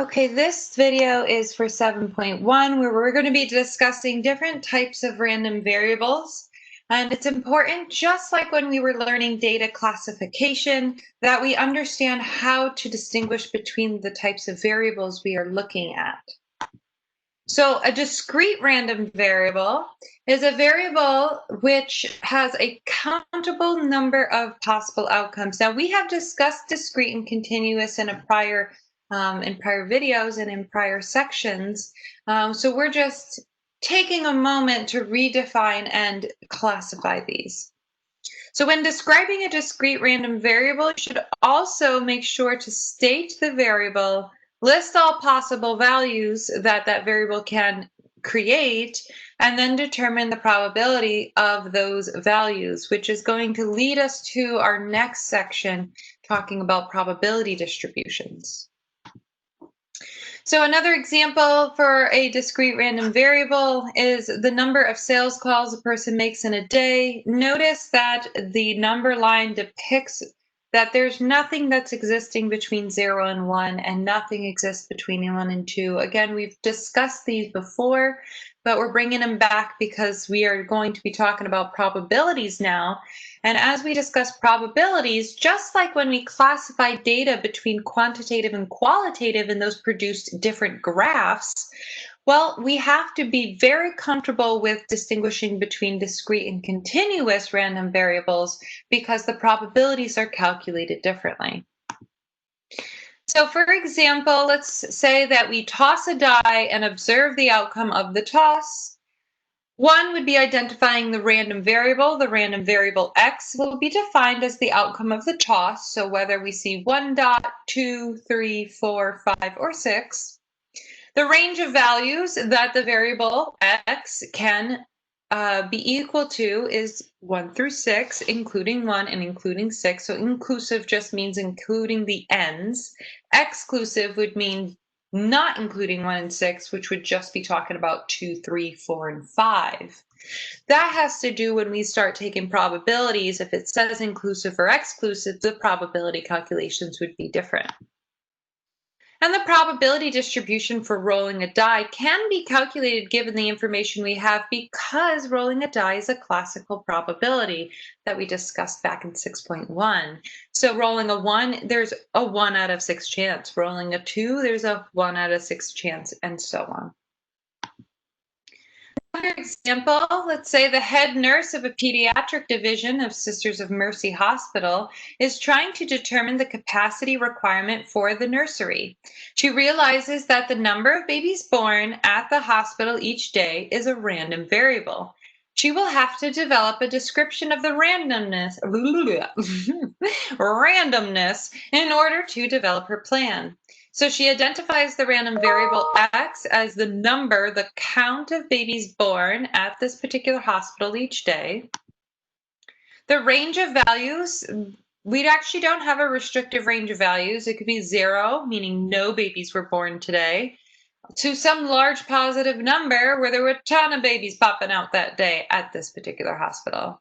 Okay, this video is for 7.1, where we're going to be discussing different types of random variables. And it's important, just like when we were learning data classification, that we understand how to distinguish between the types of variables we are looking at. So a discrete random variable is a variable which has a countable number of possible outcomes. Now, we have discussed discrete and continuous in prior videos and in prior sections. So we're just taking a moment to redefine and classify these. So when describing a discrete random variable, you should also make sure to state the variable, list all possible values that variable can create, and then determine the probability of those values, which is going to lead us to our next section talking about probability distributions. So another example for a discrete random variable is the number of sales calls a person makes in a day. Notice that the number line depicts that there's nothing that's existing between 0 and 1, and nothing exists between 1 and 2. Again, we've discussed these before, but we're bringing them back because we are going to be talking about probabilities now. And as we discuss probabilities, just like when we classify data between quantitative and qualitative, and those produced different graphs, well, we have to be very comfortable with distinguishing between discrete and continuous random variables because the probabilities are calculated differently. So for example, let's say that we toss a die and observe the outcome of the toss. One would be identifying the random variable. The random variable x will be defined as the outcome of the toss, so whether we see 1 dot, 2, 3, 4, 5, or 6. The range of values that the variable x can be equal to is 1 through 6, including 1 and including 6. So inclusive just means including the ends. Exclusive would mean not including 1 and 6, which would just be talking about 2, 3, 4, and 5. That has to do when we start taking probabilities. If it says inclusive or exclusive, the probability calculations would be different. And the probability distribution for rolling a die can be calculated given the information we have, because rolling a die is a classical probability that we discussed back in 6.1. So rolling a 1, there's a 1 out of 6 chance. Rolling a 2, there's a 1 out of 6 chance, and so on. Another example, let's say the head nurse of a pediatric division of Sisters of Mercy Hospital is trying to determine the capacity requirement for the nursery. She realizes that the number of babies born at the hospital each day is a random variable. She will have to develop a description of the randomness in order to develop her plan. So she identifies the random variable x as the number, the count of babies born at this particular hospital each day. The range of values, we actually don't have a restrictive range of values. It could be 0, meaning no babies were born today, to some large positive number where there were a ton of babies popping out that day at this particular hospital.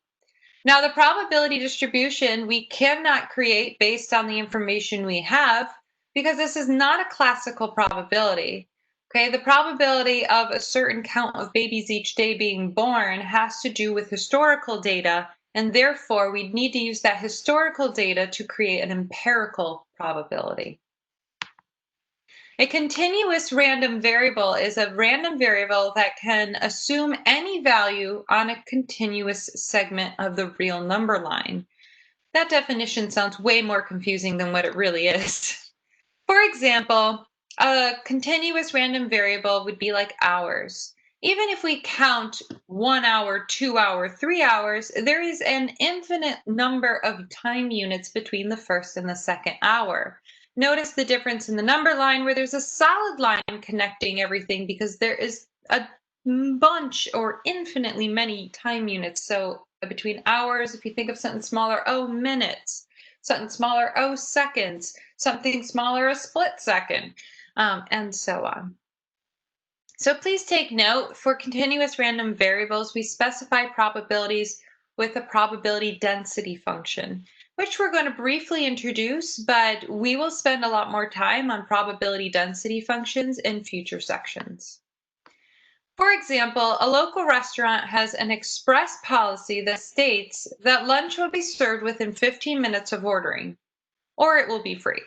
Now, the probability distribution we cannot create based on the information we have, because this is not a classical probability. Okay, the probability of a certain count of babies each day being born has to do with historical data, and therefore we need to use that historical data to create an empirical probability. A continuous random variable is a random variable that can assume any value on a continuous segment of the real number line. That definition sounds way more confusing than what it really is. For example, a continuous random variable would be like hours. Even if we count 1 hour, 2 hour, 3 hours, there is an infinite number of time units between the first and the second hour. Notice the difference in the number line where there's a solid line connecting everything, because there is a bunch or infinitely many time units. So between hours, if you think of something smaller, minutes, something smaller, seconds, something smaller, a split second, and so on. So please take note, for continuous random variables, we specify probabilities with a probability density function, which we're going to briefly introduce, but we will spend a lot more time on probability density functions in future sections. For example, a local restaurant has an express policy that states that lunch will be served within 15 minutes of ordering, or it will be free.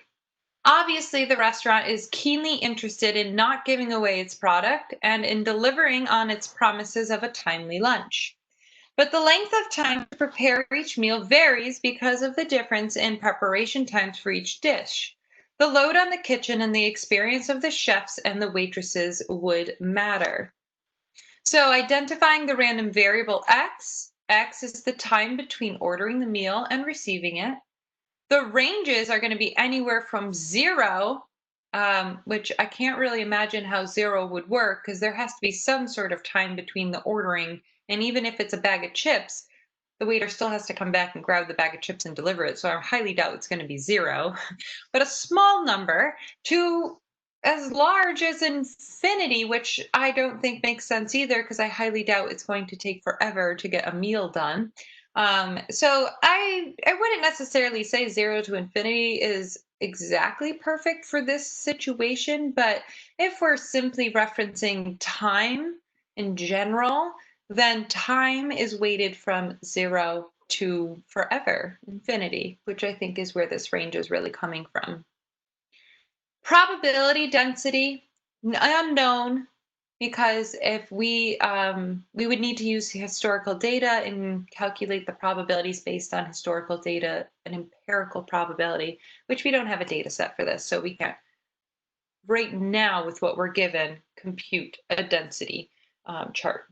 Obviously, the restaurant is keenly interested in not giving away its product and in delivering on its promises of a timely lunch. But the length of time to prepare each meal varies because of the difference in preparation times for each dish. The load on the kitchen and the experience of the chefs and the waitresses would matter. So, identifying the random variable x is the time between ordering the meal and receiving it. The ranges are going to be anywhere from 0, which I can't really imagine how 0 would work because there has to be some sort of time between the ordering. And even if it's a bag of chips, the waiter still has to come back and grab the bag of chips and deliver it. So I highly doubt it's going to be 0, but a small number to as large as infinity, which I don't think makes sense either because I highly doubt it's going to take forever to get a meal done. So I wouldn't necessarily say 0 to infinity is exactly perfect for this situation, but if we're simply referencing time in general, then time is weighted from 0 to forever, infinity, which I think is where this range is really coming from. Probability density, unknown, because if we would need to use historical data and calculate the probabilities based on historical data, an empirical probability, which we don't have a data set for this, so we can't right now with what we're given compute a density chart.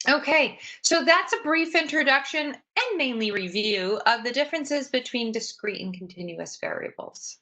Okay, so that's a brief introduction and mainly review of the differences between discrete and continuous variables.